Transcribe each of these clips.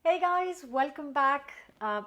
Hey guys, welcome back.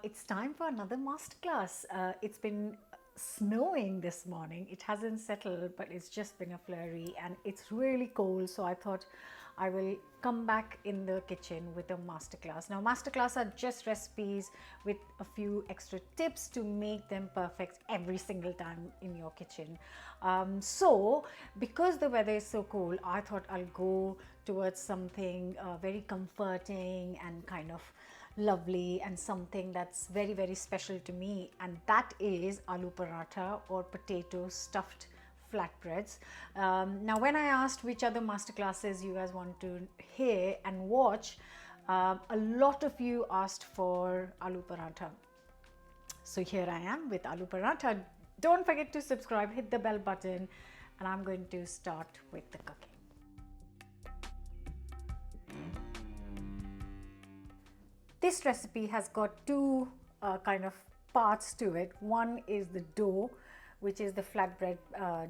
It's time for another masterclass. It's been snowing this morning. It hasn't settled, but it's just been a flurry and it's really cold. So I thought I will come back in the kitchen with a masterclass. Now, masterclass are just recipes with a few extra tips to make them perfect every single time in your kitchen. So, because the weather is so cold, I thought I'll go towards something very comforting and kind of lovely and something that's very, very special to me, and that is aloo paratha or potato stuffed flatbreads. Now, when I asked which other masterclasses you guys want to hear and watch, a lot of you asked for aloo paratha. So here I am with aloo paratha. Don't forget to subscribe, hit the bell button, and I'm going to start with the cooking. This recipe has got two kind of parts to it. One is the dough, which is the flatbread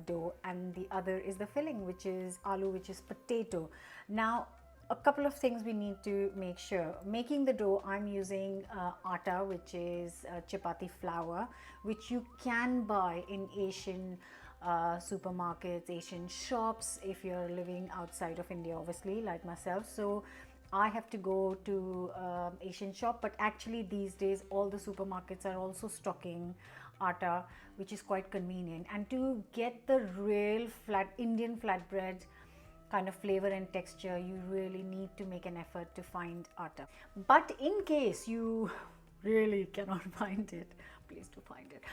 dough, and the other is the filling, which is aloo, which is potato. Now, a couple of things we need to make sure. Making the dough, I'm using atta, which is chapati flour, which you can buy in Asian supermarkets, Asian shops, if you're living outside of India, obviously, like myself. So I have to go to Asian shop, but actually these days all the supermarkets are also stocking atta, which is quite convenient. And to get the real Indian flatbread kind of flavor and texture, you really need to make an effort to find atta. But in case you really cannot find it, please do find it.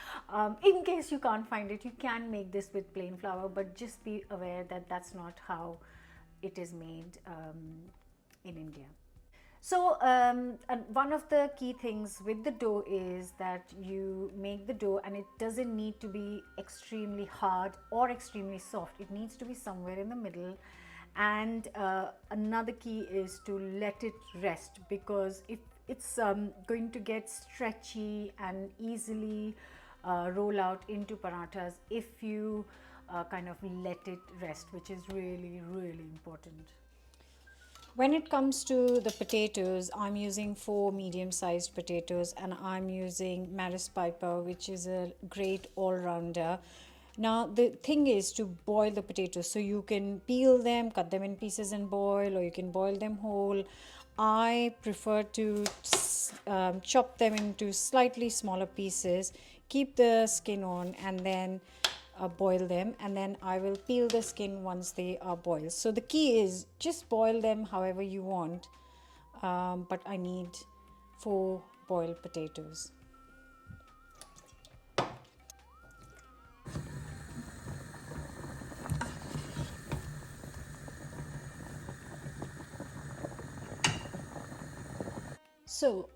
In case you can't find it, you can make this with plain flour, but just be aware that that's not how it is made in India. So and one of the key things with the dough is that you make the dough and it doesn't need to be extremely hard or extremely soft. It needs to be somewhere in the middle. And another key is to let it rest, because if it's going to get stretchy and easily roll out into parathas if you kind of let it rest, which is really, really important. When it comes to the potatoes, I'm using 4 medium-sized potatoes, and I'm using Maris Piper, which is a great all-rounder. Now, the thing is to boil the potatoes. So you can peel them, cut them in pieces and boil, or you can boil them whole. I prefer to chop them into slightly smaller pieces, keep the skin on, and then boil them, and then I will peel the skin once they are boiled. So the key is just boil them however you want, but I need 4 boiled potatoes. So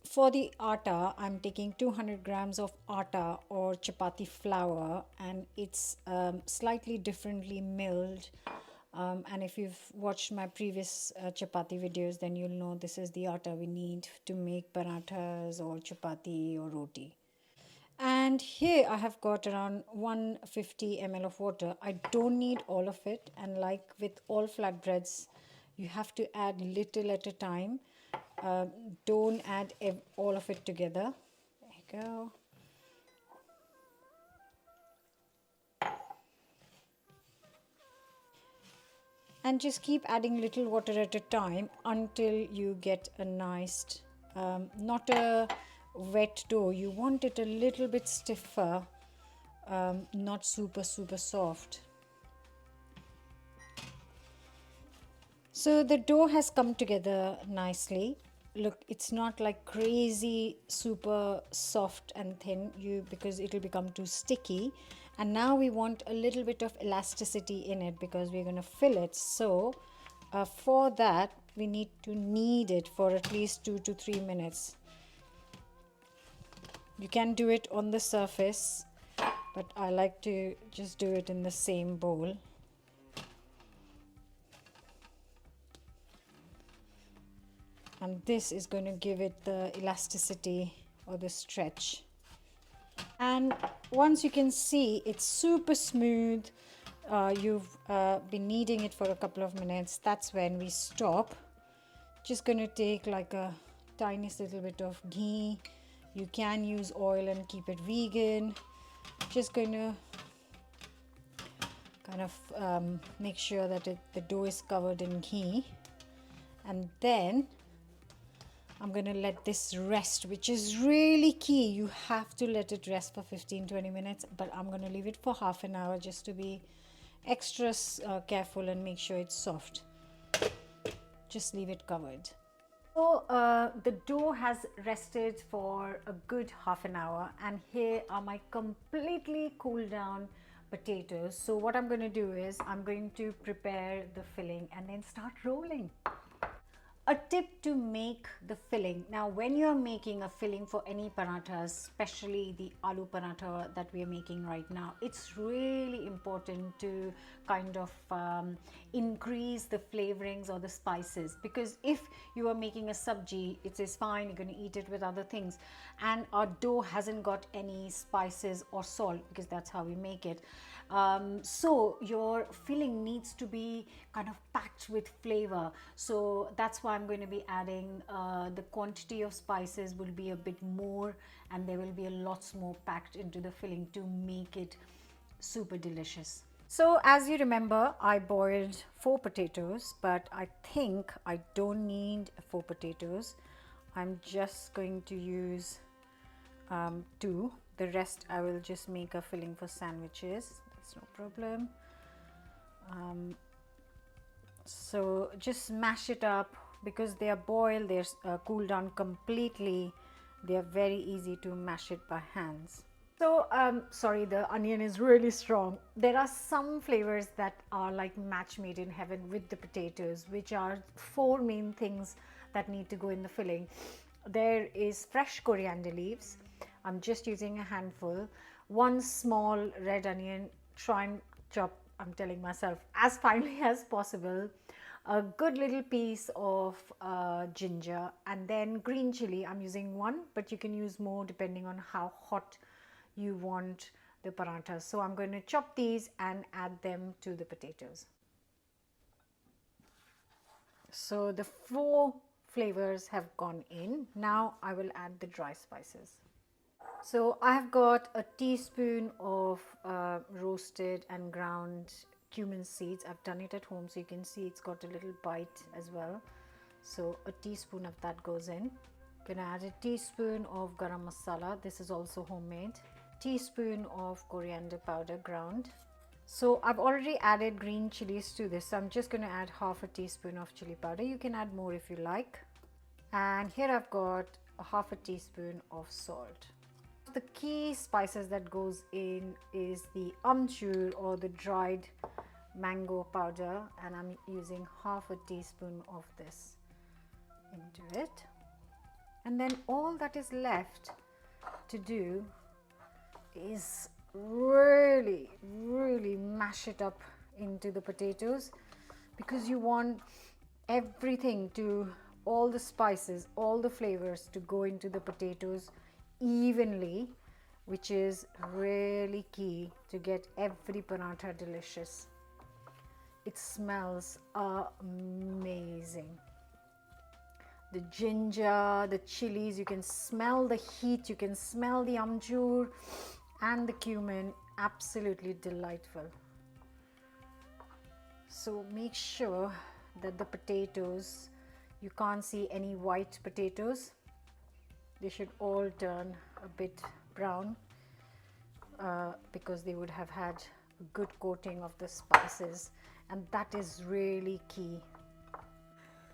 for the atta, I'm taking 200 grams of atta or chapati flour, and it's slightly differently milled. And if you've watched my previous chapati videos, then you'll know this is the atta we need to make parathas or chapati or roti. And here I have got around 150 ml of water. I don't need all of it, and like with all flatbreads, you have to add little at a time. Don't add all of it together. There you go. And just keep adding little water at a time until you get a nice, not a wet dough. You want it a little bit stiffer, not super soft. So the dough has come together nicely. Look, it's not like crazy super soft and thin, because it'll become too sticky. And now we want a little bit of elasticity in it because we're going to fill it. So for that we need to knead it for at least 2 to 3 minutes. You can do it on the surface, but I like to just do it in the same bowl. And this is going to give it the elasticity or the stretch. And once you can see it's super smooth, you've been kneading it for a couple of minutes, that's when we stop. Just going to take like a tiniest little bit of ghee. You can use oil and keep it vegan. Just going to kind of make sure that the dough is covered in ghee, and then I'm going to let this rest, which is really key. You have to let it rest for 15-20 minutes, but I'm going to leave it for half an hour just to be extra careful and make sure it's soft. Just leave it covered. So the dough has rested for a good half an hour, and here are my completely cooled down potatoes. So what I'm going to do is I'm going to prepare the filling and then start rolling. A tip to make the filling. Now when you're making a filling for any parathas, especially the aloo paratha that we are making right now, it's really important to kind of increase the flavorings or the spices, because if you are making a sabji, it is fine, you're going to eat it with other things, and our dough hasn't got any spices or salt because that's how we make it. So your filling needs to be kind of packed with flavor. So that's why I'm going to be adding the quantity of spices will be a bit more, and there will be a lots more packed into the filling to make it super delicious. So as you remember, I boiled 4 potatoes, but I think I don't need 4 potatoes. I'm just going to use 2. The rest I will just make a filling for sandwiches. That's no problem. So just mash it up. Because they are boiled, they're cooled down completely. They are very easy to mash it by hands. So sorry, the onion is really strong. There are some flavors that are like match made in heaven with the potatoes, which are 4 main things that need to go in the filling. There is fresh coriander leaves. I'm just using a handful. 1 small red onion. Try and chop, I'm telling myself, as finely as possible. A good little piece of ginger, and then green chili. I'm using 1, but you can use more depending on how hot you want the parathas. So I'm going to chop these and add them to the potatoes. So the 4 flavors have gone in. Now I will add the dry spices. So I have got a teaspoon of roasted and ground cumin seeds. I've done it at home, so you can see it's got a little bite as well. So a teaspoon of that goes in. Gonna add a teaspoon of garam masala. This is also homemade. Teaspoon of coriander powder ground. So I've already added green chilies to this, so I'm just going to add half a teaspoon of chili powder. You can add more if you like. And here I've got a half a teaspoon of salt. The key spices that goes in is the amchur or the dried mango powder, and I'm using half a teaspoon of this into it. And then all that is left to do is really mash it up into the potatoes, because you want everything to, all the spices, all the flavors to go into the potatoes evenly, which is really key to get every paratha delicious. It smells amazing. The ginger, the chilies, you can smell the heat, you can smell the amchur and the cumin. Absolutely delightful. So make sure that the potatoes, you can't see any white potatoes. They should all turn a bit brown because they would have had a good coating of the spices, and that is really key.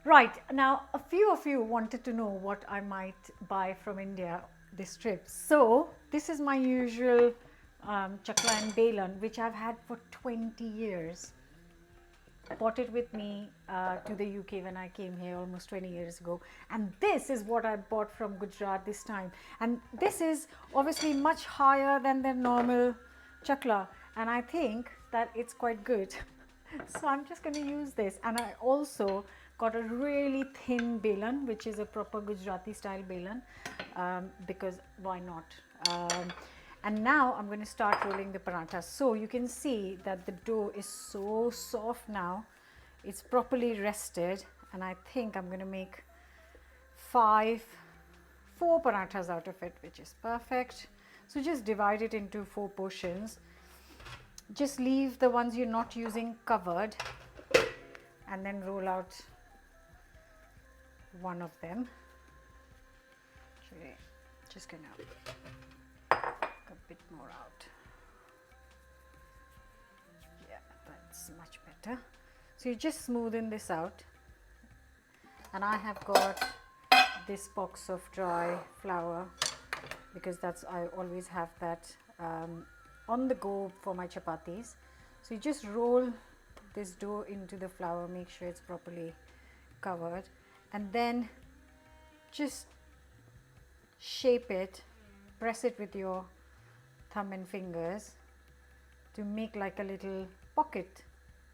Right, now a few of you wanted to know what I might buy from India this trip. So this is my usual chakla and belan, which I've had for 20 years. Bought it with me to the UK when I came here almost 20 years ago, and this is what I bought from Gujarat this time, and this is obviously much higher than the normal chakla, and I think that it's quite good. So I'm just going to use this, and I also got a really thin belan, which is a proper Gujarati style belan, because why not? And now I'm going to start rolling the parathas. So you can see that the dough is so soft now. It's properly rested, and I think I'm going to make 4 parathas out of it, which is perfect. So just divide it into 4 portions. Just leave the ones you're not using covered, and then roll out one of them. Actually, just gonna a bit more out. Yeah, that's much better. So you just smoothen this out, and I have got this box of dry flour, because I always have that on the go for my chapatis. So you just roll this dough into the flour, make sure it's properly covered, and then just shape it, press it with your thumb and fingers to make like a little pocket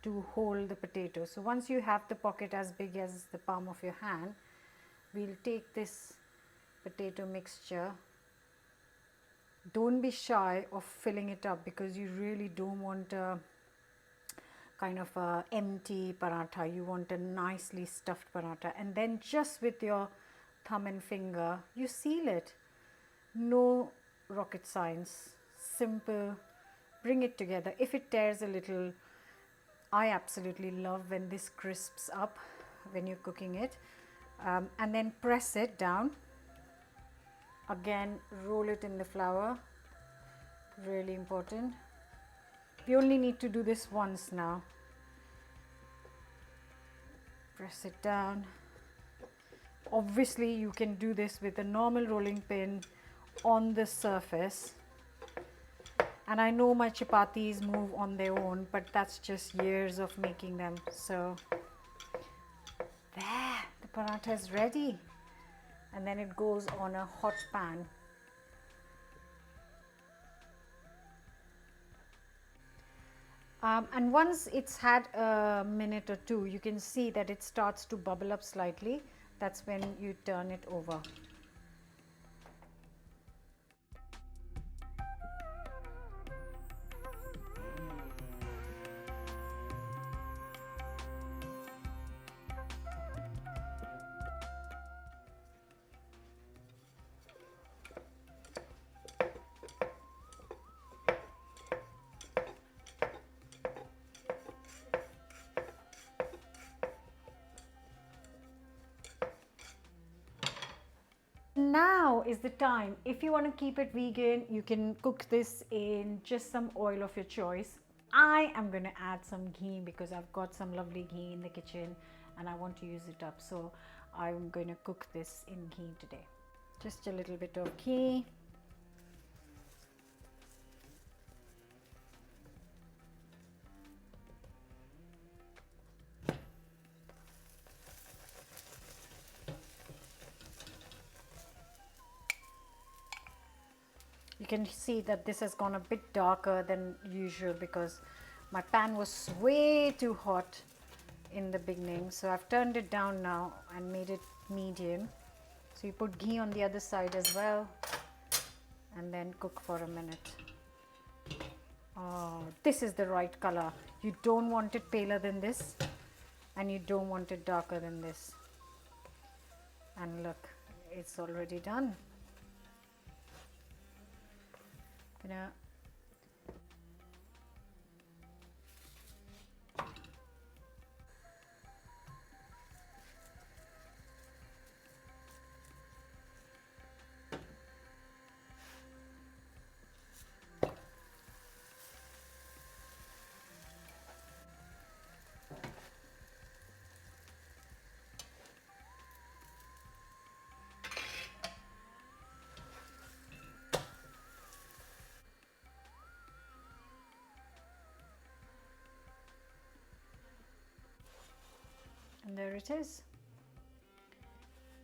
to hold the potato. So once you have the pocket as big as the palm of your hand, we'll take this potato mixture. Don't be shy of filling it up, because you really don't want a kind of a empty paratha. You want a nicely stuffed paratha, and then just with your thumb and finger you seal it. No rocket science, simple. Bring it together. If it tears a little, I absolutely love when this crisps up when you're cooking it, and then press it down. Again, roll it in the flour, really important. We only need to do this once now. Press it down. Obviously you can do this with a normal rolling pin on the surface, and I know my chapatis move on their own, but that's just years of making them. So there, the paratha is ready, and then it goes on a hot pan. And once it's had a minute or two, you can see that it starts to bubble up slightly. That's when you turn it over. Now is the time. If you want to keep it vegan, you can cook this in just some oil of your choice. I am going to add some ghee, because I've got some lovely ghee in the kitchen and I want to use it up. So I'm going to cook this in ghee today. Just a little bit of ghee. You can see that this has gone a bit darker than usual, because my pan was way too hot in the beginning. So I've turned it down now and made it medium. So you put ghee on the other side as well, and then cook for a minute. Oh, this is the right color. You don't want it paler than this, and you don't want it darker than this. And look, it's already done. Gonna And there it is.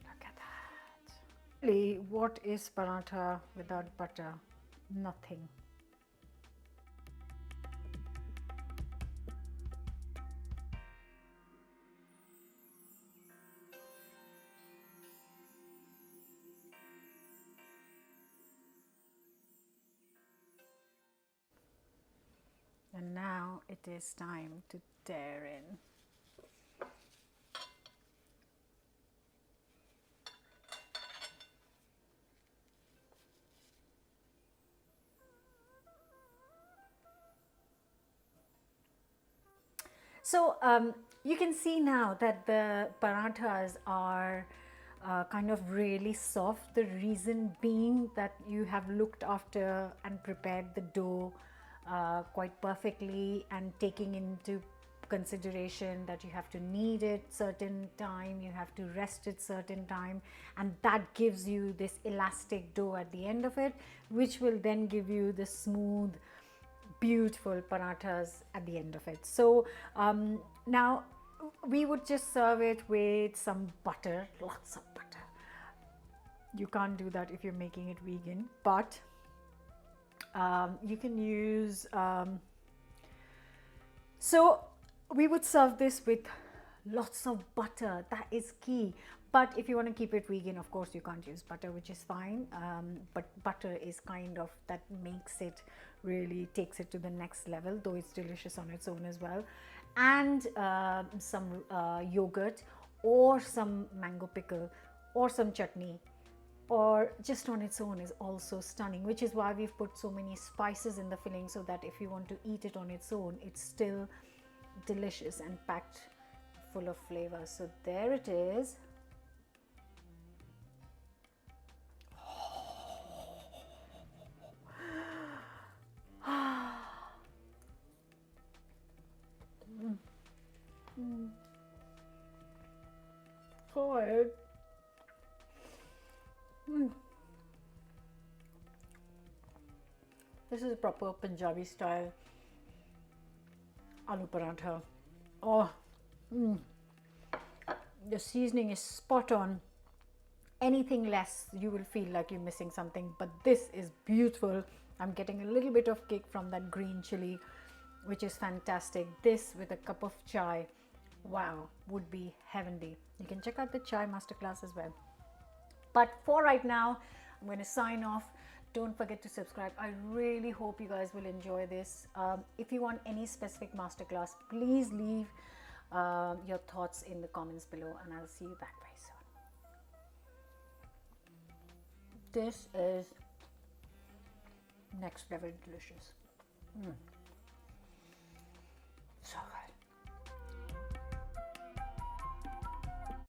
Look at that. Really, what is paratha without butter? Nothing. And now it is time to tear in. So you can see now that the parathas are kind of really soft. The reason being that you have looked after and prepared the dough quite perfectly, and taking into consideration that you have to knead it certain time, you have to rest it certain time, and that gives you this elastic dough at the end of it, which will then give you the smooth, beautiful parathas at the end of it. So now we would just serve it with some butter, lots of butter. You can't do that if you're making it vegan, but you can use so we would serve this with lots of butter. That is key. But if you want to keep it vegan, of course you can't use butter, which is fine. But butter is kind of that makes it, really takes it to the next level, though it's delicious on its own as well. And some yogurt, or some mango pickle, or some chutney, or just on its own is also stunning, which is why we've put so many spices in the filling, so that if you want to eat it on its own, it's still delicious and packed full of flavor. So there it is. Good. This is a proper Punjabi style aloo paratha. Oh, the seasoning is spot on. Anything less, you will feel like you're missing something, but this is beautiful. I'm getting a little bit of kick from that green chili, which is fantastic. This with a cup of chai, wow, would be heavenly. You can check out the chai masterclass as well. But for right now, I'm going to sign off. Don't forget to subscribe. I really hope you guys will enjoy this. If you want any specific masterclass, please leave your thoughts in the comments below, and I'll see you back very soon. This is next level delicious.